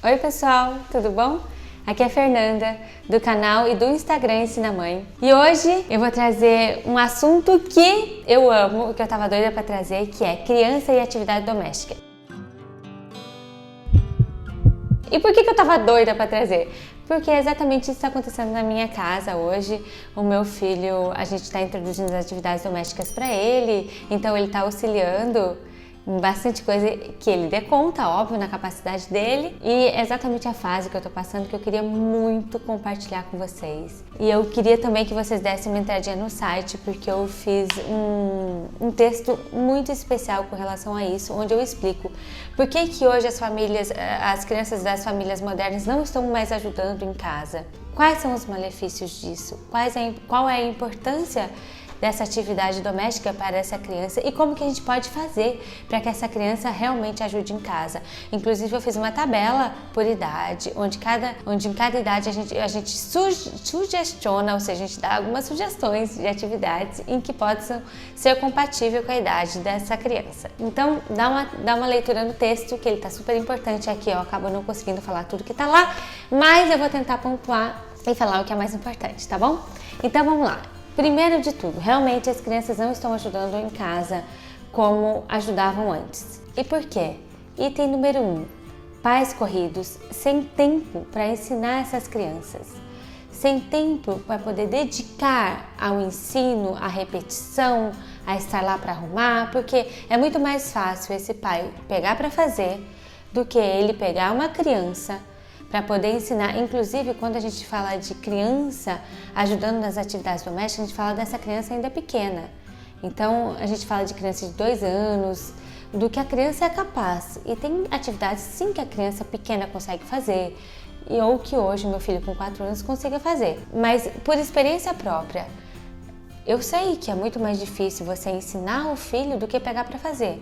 Oi pessoal, tudo bom? Aqui é a Fernanda, do canal e do Instagram Ensina Mãe. E hoje eu vou trazer um assunto que eu amo, que eu tava doida pra trazer, que é criança e atividade doméstica. E por que eu tava doida pra trazer? Porque é exatamente isso que está acontecendo na minha casa hoje. O meu filho, a gente está introduzindo as atividades domésticas para ele, então ele está auxiliando em bastante coisa que ele dê conta, óbvio, na capacidade dele. E é exatamente a fase que eu tô passando que eu queria muito compartilhar com vocês. E eu queria também que vocês dessem uma entradinha no site, porque eu fiz um texto muito especial com relação a isso, onde eu explico por que hoje as crianças das famílias modernas não estão mais ajudando em casa. Quais são os malefícios disso? Qual é a importância dessa atividade doméstica para essa criança e como que a gente pode fazer para que essa criança realmente ajude em casa. Inclusive eu fiz uma tabela por idade, onde em cada idade a gente sugestiona, ou seja, a gente dá algumas sugestões de atividades em que possam ser compatível com a idade dessa criança. Então dá uma leitura no texto, que ele está super importante aqui, eu acabo não conseguindo falar tudo que está lá, mas eu vou tentar pontuar e falar o que é mais importante, tá bom? Então vamos lá. Primeiro de tudo, realmente as crianças não estão ajudando em casa como ajudavam antes. E por quê? Item número 1. Pais corridos sem tempo para ensinar essas crianças. Sem tempo para poder dedicar ao ensino, à repetição, a estar lá para arrumar, porque é muito mais fácil esse pai pegar para fazer do que ele pegar uma criança para poder ensinar. Inclusive, quando a gente fala de criança ajudando nas atividades domésticas, a gente fala dessa criança ainda pequena. Então, a gente fala de criança de 2 anos, do que a criança é capaz. E tem atividades, sim, que a criança pequena consegue fazer, ou que hoje meu filho com 4 anos consiga fazer. Mas, por experiência própria, eu sei que é muito mais difícil você ensinar o filho do que pegar para fazer.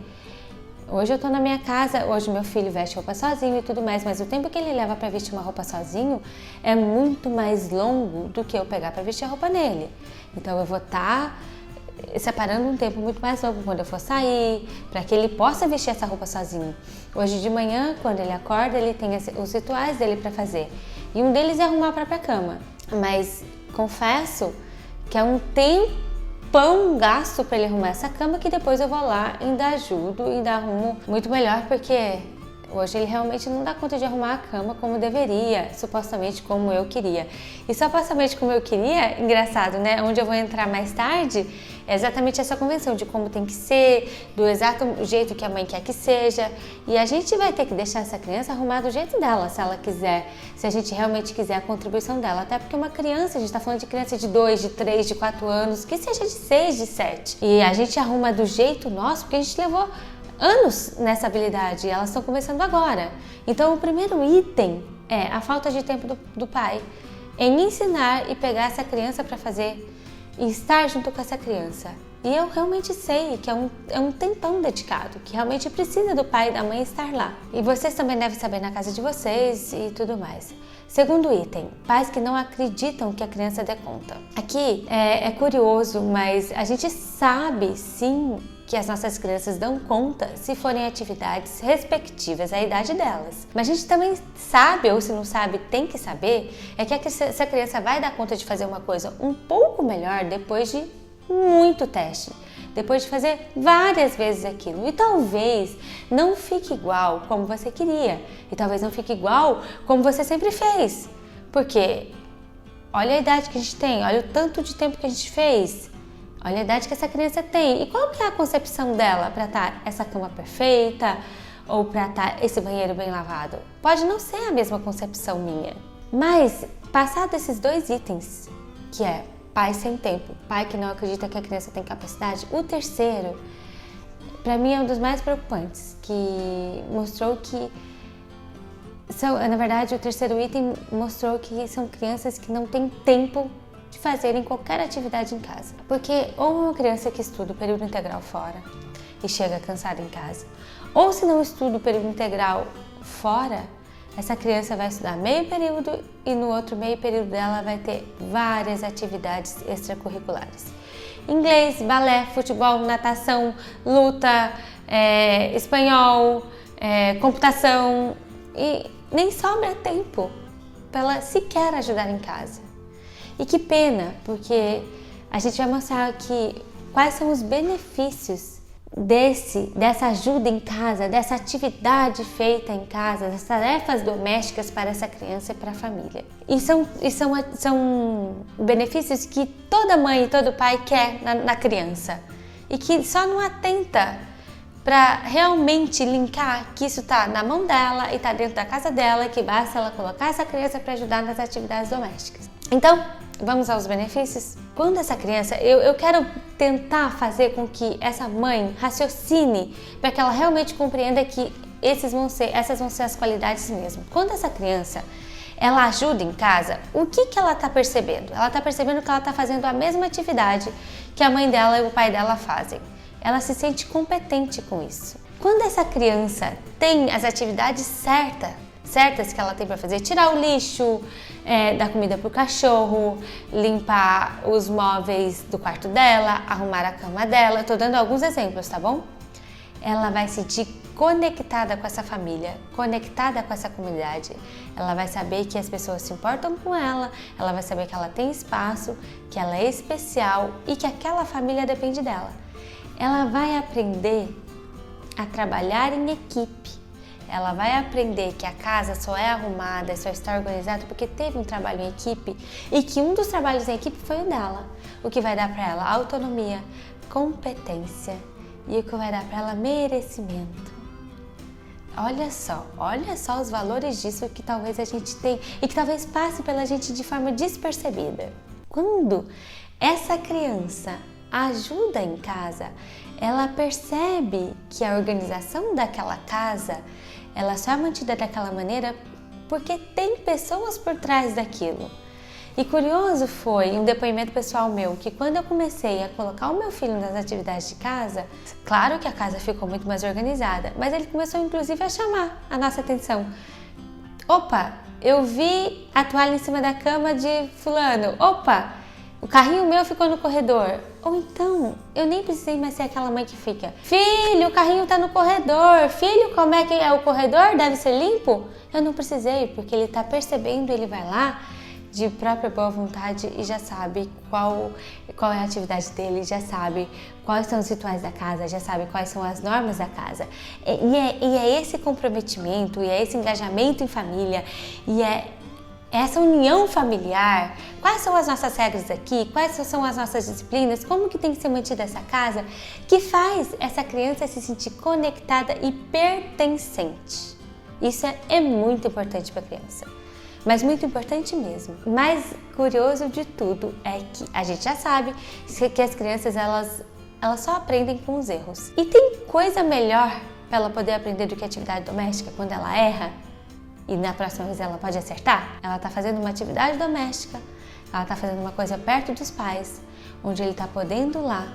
Hoje eu tô na minha casa, hoje meu filho veste roupa sozinho e tudo mais, mas o tempo que ele leva para vestir uma roupa sozinho é muito mais longo do que eu pegar para vestir a roupa nele. Então eu vou estar separando um tempo muito mais longo quando eu for sair, para que ele possa vestir essa roupa sozinho. Hoje de manhã, quando ele acorda, ele tem os rituais dele para fazer. E um deles é arrumar a própria cama. Mas confesso que é um tempo gasto para ele arrumar essa cama, que depois eu vou lá e ainda ajudo e ainda arrumo muito melhor, porque hoje ele realmente não dá conta de arrumar a cama como deveria, supostamente como eu queria. E supostamente como eu queria, engraçado, né? Onde eu vou entrar mais tarde é exatamente essa convenção de como tem que ser, do exato jeito que a mãe quer que seja. E a gente vai ter que deixar essa criança arrumar do jeito dela, se ela quiser, se a gente realmente quiser a contribuição dela. Até porque uma criança, a gente está falando de criança de 2, de 3, de 4 anos, que seja de 6, de 7. E a gente arruma do jeito nosso, porque a gente levou anos nessa habilidade e elas estão começando agora. Então o primeiro item é a falta de tempo do pai em ensinar e pegar essa criança para fazer e estar junto com essa criança. E eu realmente sei que é um tempão dedicado, que realmente precisa do pai e da mãe estar lá. E vocês também devem saber na casa de vocês e tudo mais. Segundo item, pais que não acreditam que a criança dê conta. Aqui é curioso, mas a gente sabe sim que as nossas crianças dão conta se forem atividades respectivas à idade delas. Mas a gente também sabe, ou se não sabe, tem que saber, é que essa criança vai dar conta de fazer uma coisa um pouco melhor depois de muito teste, depois de fazer várias vezes aquilo. E talvez não fique igual como você queria, e talvez não fique igual como você sempre fez, porque olha a idade que a gente tem, olha o tanto de tempo que a gente fez. Olha a idade que essa criança tem. E qual que é a concepção dela para estar essa cama perfeita ou para estar esse banheiro bem lavado? Pode não ser a mesma concepção minha. Mas, passado esses 2 itens, que é pai sem tempo, pai que não acredita que a criança tem capacidade, o terceiro, para mim é um dos mais preocupantes, que mostrou que na verdade, o terceiro item mostrou que são crianças que não têm tempo de fazerem qualquer atividade em casa. Porque ou uma criança que estuda o período integral fora e chega cansada em casa, ou se não estuda o período integral fora, essa criança vai estudar meio período e no outro meio período dela vai ter várias atividades extracurriculares. Inglês, balé, futebol, natação, luta, espanhol, computação e nem sobra tempo para ela sequer ajudar em casa. E que pena, porque a gente vai mostrar aqui quais são os benefícios dessa ajuda em casa, dessa atividade feita em casa, das tarefas domésticas para essa criança e para a família. E são benefícios que toda mãe e todo pai quer na criança e que só não atenta para realmente linkar que isso está na mão dela e está dentro da casa dela, que basta ela colocar essa criança para ajudar nas atividades domésticas. Então, vamos aos benefícios? Quando essa criança, eu quero tentar fazer com que essa mãe raciocine para que ela realmente compreenda que essas vão ser as qualidades mesmo. Quando essa criança, ela ajuda em casa, o que ela está percebendo? Ela está percebendo que ela está fazendo a mesma atividade que a mãe dela e o pai dela fazem. Ela se sente competente com isso. Quando essa criança tem as atividades certas que ela tem para fazer, tirar o lixo, dar comida para o cachorro, limpar os móveis do quarto dela, arrumar a cama dela, estou dando alguns exemplos, tá bom? Ela vai se sentir conectada com essa família, conectada com essa comunidade. Ela vai saber que as pessoas se importam com ela, ela vai saber que ela tem espaço, que ela é especial e que aquela família depende dela. Ela vai aprender a trabalhar em equipe. Ela vai aprender que a casa só é arrumada, só está organizada porque teve um trabalho em equipe e que um dos trabalhos em equipe foi o dela. O que vai dar para ela autonomia, competência e o que vai dar para ela merecimento. Olha só os valores disso que talvez a gente tenha e que talvez passe pela gente de forma despercebida. Quando essa criança ajuda em casa, ela percebe que a organização daquela casa, ela só é mantida daquela maneira porque tem pessoas por trás daquilo. E curioso foi um depoimento pessoal meu, que quando eu comecei a colocar o meu filho nas atividades de casa, claro que a casa ficou muito mais organizada, mas ele começou inclusive a chamar a nossa atenção. Opa, eu vi a toalha em cima da cama de fulano. Opa, o carrinho meu ficou no corredor. Ou então, eu nem precisei mais ser aquela mãe que fica: filho, o carrinho tá no corredor. Filho, como é que é o corredor? Deve ser limpo? Eu não precisei, porque ele tá percebendo, ele vai lá de própria boa vontade e já sabe qual é a atividade dele, já sabe quais são os rituais da casa, já sabe quais são as normas da casa. E é esse comprometimento, e é esse engajamento em família, e é essa união familiar, quais são as nossas regras aqui, quais são as nossas disciplinas, como que tem que ser mantida essa casa, que faz essa criança se sentir conectada e pertencente. Isso é muito importante para a criança, mas muito importante mesmo. Mais curioso de tudo é que a gente já sabe que as crianças elas só aprendem com os erros. E tem coisa melhor para ela poder aprender do que atividade doméstica quando ela erra? E na próxima vez ela pode acertar? Ela está fazendo uma atividade doméstica, ela está fazendo uma coisa perto dos pais, onde ele está podendo lá,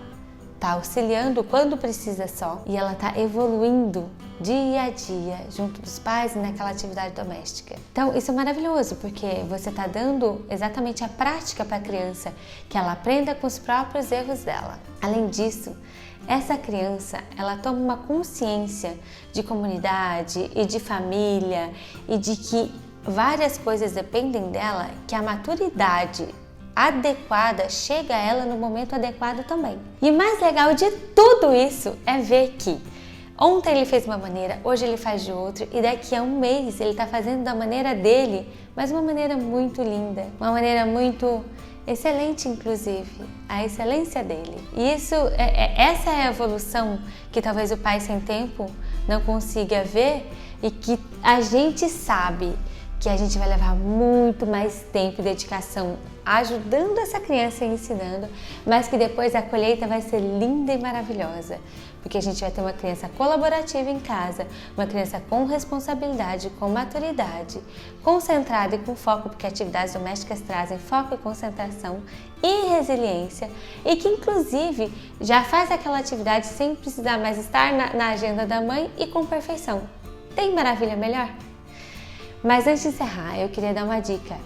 está auxiliando quando precisa só, e ela está evoluindo dia a dia junto dos pais naquela atividade doméstica. Então isso é maravilhoso, porque você está dando exatamente a prática para a criança, que ela aprenda com os próprios erros dela. Além disso, essa criança, ela toma uma consciência de comunidade e de família e de que várias coisas dependem dela, que a maturidade adequada chega a ela no momento adequado também. E o mais legal de tudo isso é ver que ontem ele fez uma maneira, hoje ele faz de outra e daqui a um mês ele está fazendo da maneira dele, mas uma maneira muito linda, uma maneira muito excelente, inclusive, a excelência dele. E essa é a evolução que talvez o pai sem tempo não consiga ver e que a gente sabe que a gente vai levar muito mais tempo e dedicação ajudando essa criança e ensinando, mas que depois a colheita vai ser linda e maravilhosa, porque a gente vai ter uma criança colaborativa em casa, uma criança com responsabilidade, com maturidade, concentrada e com foco, porque atividades domésticas trazem foco e concentração e resiliência, e que inclusive já faz aquela atividade sem precisar mais estar na agenda da mãe e com perfeição. Tem maravilha melhor? Mas antes de encerrar, eu queria dar uma dica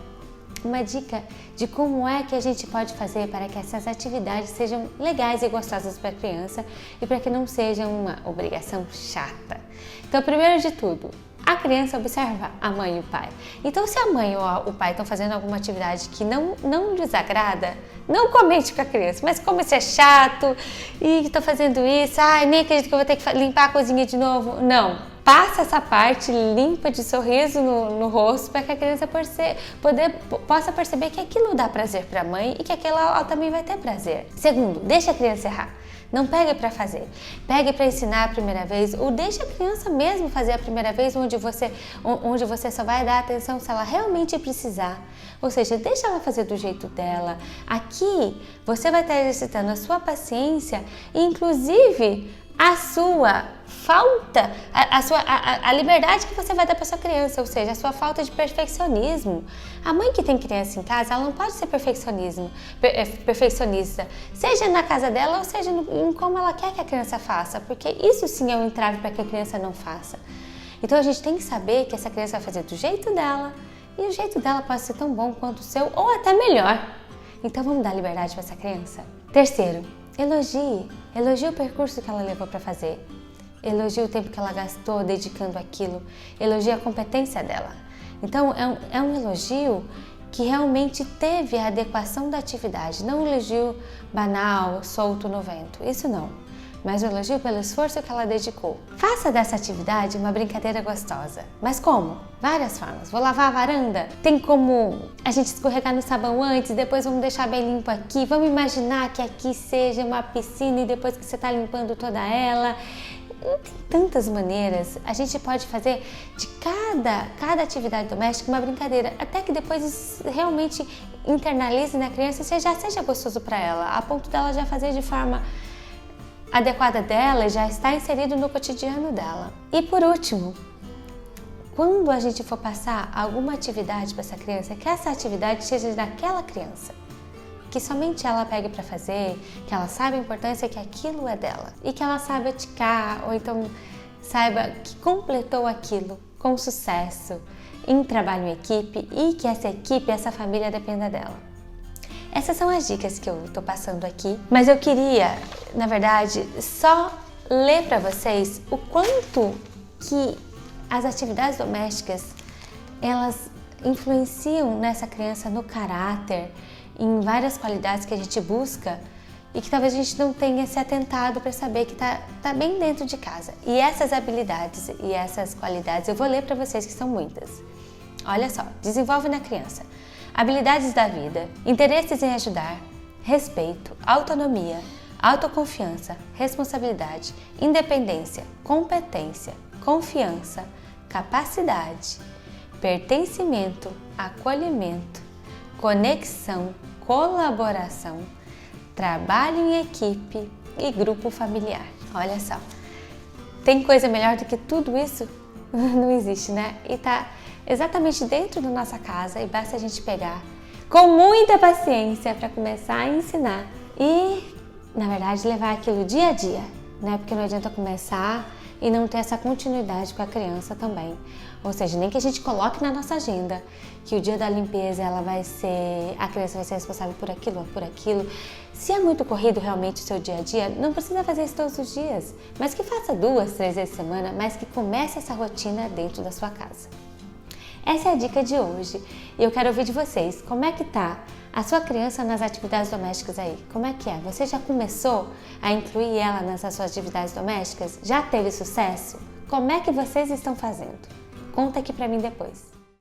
de como é que a gente pode fazer para que essas atividades sejam legais e gostosas para a criança e para que não sejam uma obrigação chata. Então, primeiro de tudo, A criança observa a mãe e o pai. Então, se a mãe ou o pai estão fazendo alguma atividade que não lhes agrada, não comente com a criança, mas como isso é chato e estou fazendo isso, ai, nem acredito que eu vou ter que limpar a cozinha de novo. Não, passa essa parte, limpa de sorriso no rosto para que a criança possa perceber que aquilo dá prazer para a mãe e que aquilo ela também vai ter prazer. Segundo, deixa a criança errar. Não pegue para fazer, pegue para ensinar a primeira vez ou deixe a criança mesmo fazer a primeira vez onde você só vai dar atenção se ela realmente precisar. Ou seja, deixa ela fazer do jeito dela. Aqui você vai estar exercitando a sua paciência e inclusive a sua falta, a liberdade que você vai dar para sua criança, ou seja, a sua falta de perfeccionismo. A mãe que tem criança em casa, ela não pode ser perfeccionista, seja na casa dela ou seja em como ela quer que a criança faça, porque isso sim é um entrave para que a criança não faça. Então a gente tem que saber que essa criança vai fazer do jeito dela e o jeito dela pode ser tão bom quanto o seu ou até melhor. Então vamos dar liberdade para essa criança. Terceiro, elogie o percurso que ela levou para fazer. Elogie o tempo que ela gastou dedicando aquilo. Elogie a competência dela. Então, é um elogio que realmente teve a adequação da atividade. Não um elogio banal, solto no vento. Isso não. Mas um elogio pelo esforço que ela dedicou. Faça dessa atividade uma brincadeira gostosa. Mas como? Várias formas. Vou lavar a varanda? Tem como a gente escorregar no sabão antes, depois vamos deixar bem limpo aqui. Vamos imaginar que aqui seja uma piscina e depois que você está limpando toda ela. Tem tantas maneiras, a gente pode fazer de cada atividade doméstica uma brincadeira, até que depois isso realmente internalize na criança e seja gostoso para ela, a ponto dela já fazer de forma adequada dela e já está inserido no cotidiano dela. E por último, quando a gente for passar alguma atividade para essa criança, que essa atividade seja daquela criança, que somente ela pegue para fazer, que ela saiba a importância que aquilo é dela e que ela saiba aticar ou então saiba que completou aquilo com sucesso em trabalho em equipe e que essa equipe, essa família dependa dela. Essas são as dicas que eu estou passando aqui, mas eu queria, na verdade, só ler para vocês o quanto que as atividades domésticas elas influenciam nessa criança no caráter, em várias qualidades que a gente busca e que talvez a gente não tenha se atentado para saber que tá bem dentro de casa. E essas habilidades e essas qualidades eu vou ler para vocês, que são muitas. Olha só, desenvolve na criança habilidades da vida, interesses em ajudar, respeito, autonomia, autoconfiança, responsabilidade, independência, competência, confiança, capacidade, pertencimento, acolhimento, conexão, colaboração, trabalho em equipe e grupo familiar. Olha só, tem coisa melhor do que tudo isso? Não existe, né? E tá exatamente dentro da nossa casa e basta a gente pegar com muita paciência para começar a ensinar e, na verdade, levar aquilo dia a dia, né? Porque não adianta começar e não ter essa continuidade com a criança também. Ou seja, nem que a gente coloque na nossa agenda que o dia da limpeza a criança vai ser responsável por aquilo ou por aquilo. Se é muito corrido realmente o seu dia a dia, não precisa fazer isso todos os dias, mas que faça 2, 3 vezes por semana, mas que comece essa rotina dentro da sua casa. Essa é a dica de hoje e eu quero ouvir de vocês, como é que tá a sua criança nas atividades domésticas aí? Como é que é? Você já começou a incluir ela nessas suas atividades domésticas? Já teve sucesso? Como é que vocês estão fazendo? Conta aqui pra mim depois.